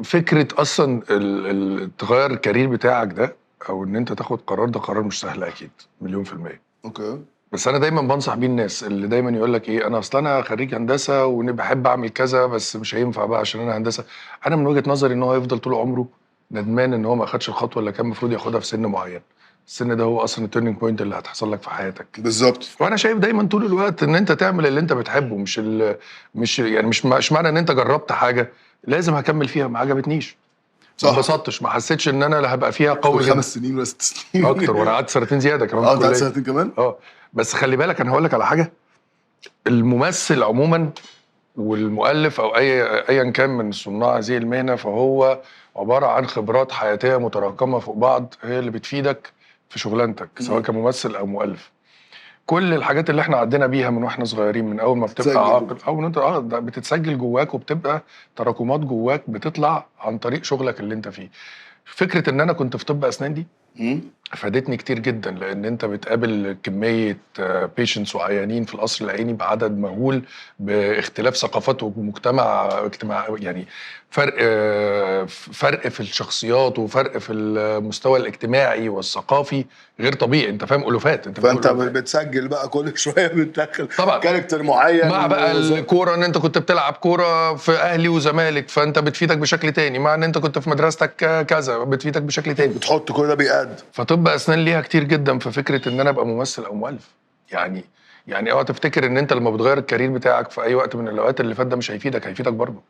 فكره اصلا تغير الكارير بتاعك ده او ان انت تاخد قرار، ده قرار مش سهل اكيد مليون في المية. اوكي. بس انا دايما بنصح بيه الناس اللي دايما يقول لك ايه، انا اصلا انا خريج هندسه وبحب اعمل كذا بس مش هينفع بقى عشان انا هندسه. انا من وجهه نظري ان هو يفضل طول عمره ندمان ان هو ما اخدش الخطوه اللي كان المفروض ياخدها في سن معين. السن ده هو اصلا التيرنينج بوينت اللي هتحصل لك في حياتك. بالظبط. وانا شايف دايما طول الوقت ان انت تعمل اللي انت بتحبه، مش معنى ان انت جربت حاجه لازم هكمل فيها. ما عجبتنيش، ما صح. انبسطتش، ما حسيتش ان انا اللي هبقى فيها قوي جدا. 5 سنين ولا 6 سنين اكتر، وانا قعدت سنتين زياده كمان في انت قعدت الكليه. سنتين كمان؟ بس خلي بالك انا هقول لك على حاجه. الممثل عموما والمؤلف او ايا كان من صناع هذه المهنه، فهو عباره عن خبرات حياتيه متراكمه فوق بعض هي اللي بتفيدك في شغلانتك سواء كممثل او مؤلف. كل الحاجات اللي احنا عدينا بيها من واحنا صغيرين، من اول ما بتبقى عاقل او ان انت ده بتتسجل جواك وبتبقى تراكمات جواك بتطلع عن طريق شغلك اللي انت فيه. فكره ان انا كنت في طب اسنان دي فادتني كتير جدا، لان انت بتقابل كميه بيشنتس وعيانين في القصر العيني بعدد مهول باختلاف ثقافات ومجتمع يعني فرق في الشخصيات وفرق في المستوى الاجتماعي والثقافي غير طبيعي. انت فاهم الوفات، فانت بتسجل بقى كل شويه بتدخل طبعا كاركتر معين مع بقى الكوره، ان انت كنت بتلعب كوره في اهلي وزمالك فانت بتفيدك بشكل تاني، مع ان انت كنت في مدرستك كذا بتفيدك بشكل تاني. بتحط كل ده بيقاد. فطب اسنان ليها كتير جدا في فكره ان انا ابقى ممثل او مؤلف. يعني اوعى تفتكر ان انت لما بتغير الكارير بتاعك في اي وقت من الاوقات اللي فات ده مش هيفيدك، هيفيدك برضه.